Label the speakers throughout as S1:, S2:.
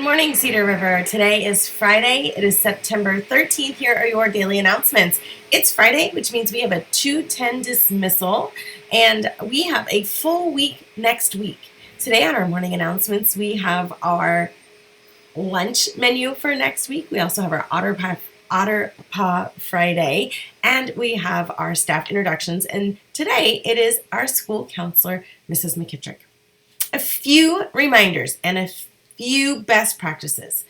S1: morning, Cedar River. Today is Friday. It is September 13th. Here are your daily announcements. It's Friday, which means we have a 2:10 dismissal, and we have a full week next week. Today on our morning announcements, we have our lunch menu for next week. We also have our Otter Paw Friday, and we have our staff introductions. And today it is our school counselor, Mrs. McKittrick. A few reminders and a few best practices.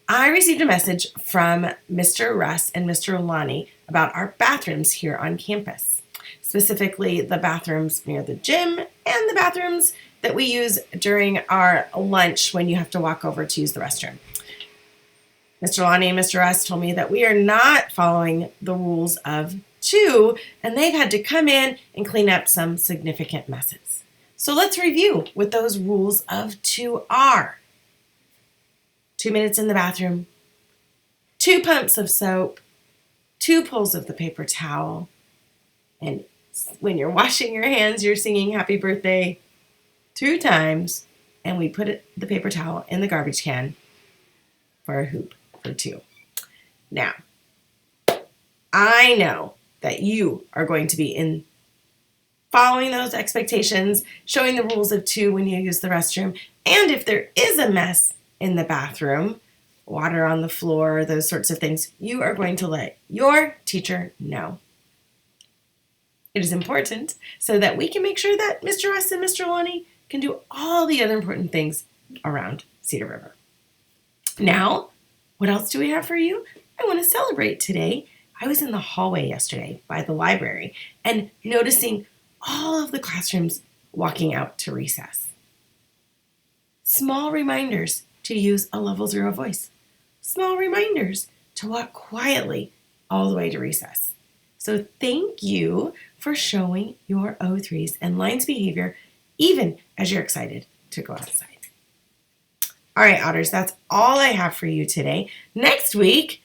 S1: I received a message from Mr. Russ and Mr. Lonnie about our bathrooms here on campus, specifically the bathrooms near the gym and the bathrooms that we use during our lunch when you have to walk over to use the restroom. Mr. Lonnie and Mr. Russ told me that we are not following the rules of 2, and they've had to come in and clean up some significant messes. So let's review what those rules of 2 are. 2 minutes in the bathroom, 2 pumps of soap, 2 pulls of the paper towel, and when you're washing your hands, you're singing happy birthday 2 times, and we put the paper towel in the garbage can for a hoop for 2. Now, I know that you are going to be in following those expectations, showing the rules of 2 when you use the restroom, and if there is a mess in the bathroom, water on the floor, those sorts of things, you are going to let your teacher know. It is important so that we can make sure that Mr. Russ and Mr. Lonnie can do all the other important things around Cedar River. Now, what else do we have for you? I want to celebrate today. I was in the hallway yesterday by the library and noticing all of the classrooms walking out to recess. Small reminders to use a level 0 voice. Small reminders to walk quietly all the way to recess. So thank you for showing your O3s and lines behavior even as you're excited to go outside. All right, Otters, that's all I have for you today. Next week,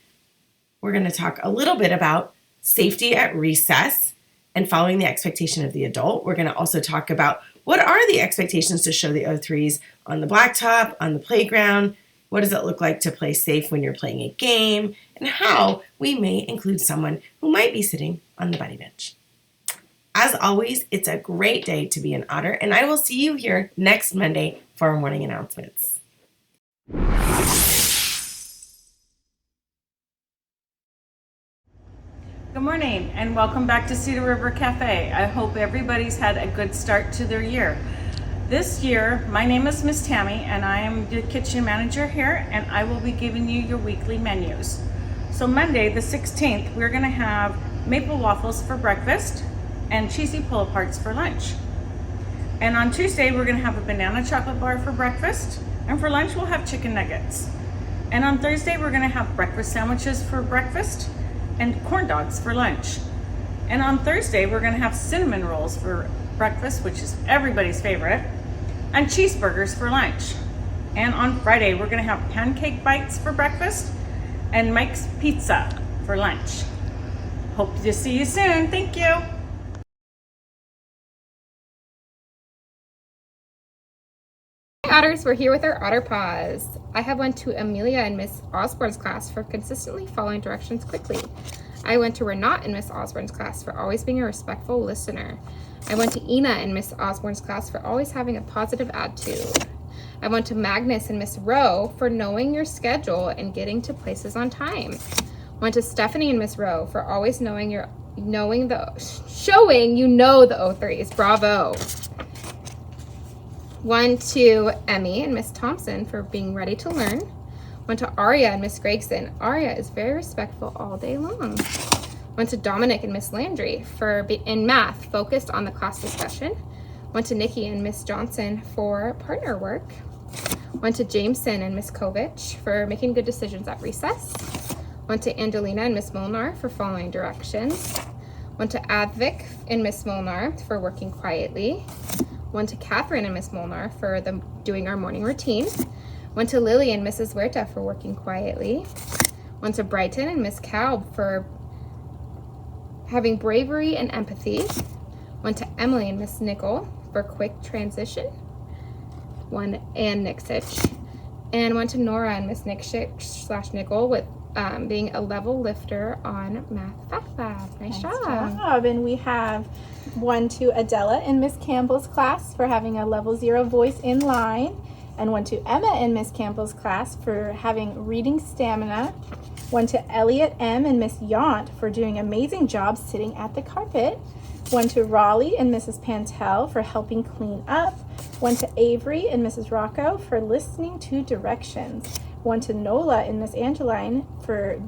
S1: we're going to talk a little bit about safety at recess and following the expectation of the adult. We're going to also talk about what are the expectations to show the O3s on the blacktop, on the playground? What does it look like to play safe when you're playing a game? And how we may include someone who might be sitting on the buddy bench. As always, it's a great day to be an Otter, and I will see you here next Monday for our morning announcements.
S2: Good morning and welcome back to Cedar River Cafe. I hope everybody's had a good start to their year. This year, my name is Miss Tammy and I am the kitchen manager here, and I will be giving you your weekly menus. So Monday the 16th, we're going to have maple waffles for breakfast and cheesy pull-aparts for lunch. And on Tuesday, we're going to have a banana chocolate bar for breakfast, and for lunch we'll have chicken nuggets. And on Thursday, we're going to have breakfast sandwiches for breakfast and corn dogs for lunch. And on Thursday, we're gonna have cinnamon rolls for breakfast, which is everybody's favorite, and cheeseburgers for lunch. And on Friday, we're gonna have pancake bites for breakfast and Mike's Pizza for lunch. Hope to see you soon. Thank you.
S3: Hi Otters, we're here with our Otter Paws. I have went to Amelia and Miss Osborne's class for consistently following directions quickly. I went to Renat in Miss Osborne's class for always being a respectful listener. I went to Ina in Miss Osborne's class for always having a positive attitude. I went to Magnus and Miss Rowe for knowing your schedule and getting to places on time. Went to Stephanie and Miss Rowe for always showing you know the O3s. Bravo. Went to Emmy and Miss Thompson for being ready to learn. Went to Aria and Miss Gregson. Aria is very respectful all day long. Went to Dominic and Miss Landry for in math, focused on the class discussion. Went to Nikki and Miss Johnson for partner work. Went to Jameson and Miss Kovich for making good decisions at recess. Went to Angelina and Miss Molnar for following directions. Went to Advik and Miss Molnar for working quietly. Went to Catherine and Miss Molnar for doing our morning routine. Went to Lily and Mrs. Huerta for working quietly. Went to Brighton and Miss Calb for having bravery and empathy. Went to Emily and Miss Nickel for quick transition. And Nixich. And one to Nora and Miss Nick/Nickel with being a level lifter on Math Fact Lab. Nice job.
S4: And we have one to Adela in Miss Campbell's class for having a level 0 voice in line. And one to Emma in Miss Campbell's class for having reading stamina. One to Elliot M and Miss Yount for doing amazing jobs sitting at the carpet. One to Raleigh and Mrs. Pantel for helping clean up. One to Avery and Mrs. Rocco for listening to directions. One to Nola and Miss Angeline for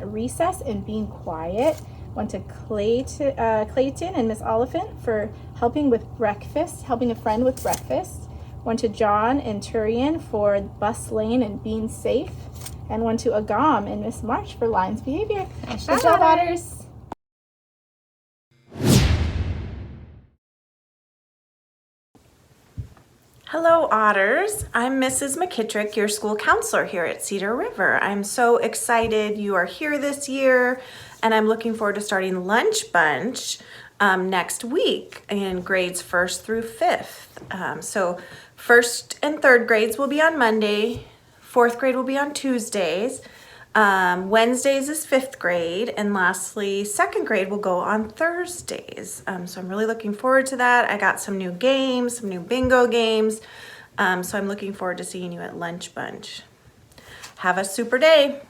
S4: recess and being quiet. One to Clayton and Miss Oliphant for helping with breakfast, helping a friend with breakfast. One to John and Turian for bus lane and being safe. And one to Agam and Miss March for Lion's behavior.
S3: Nice
S4: Good job, Otters.
S5: Hello, Otters. I'm Mrs. McKittrick, your school counselor here at Cedar River. I'm so excited you are here this year, and I'm looking forward to starting Lunch Bunch next week in grades 1st through 5th. So 1st and 3rd grades will be on Monday, 4th grade will be on Tuesdays, Wednesdays is 5th grade, and lastly 2nd grade will go on Thursdays. So I'm really looking forward to that. I got some new games, some new bingo games, so I'm looking forward to seeing you at Lunch Bunch. Have a super day.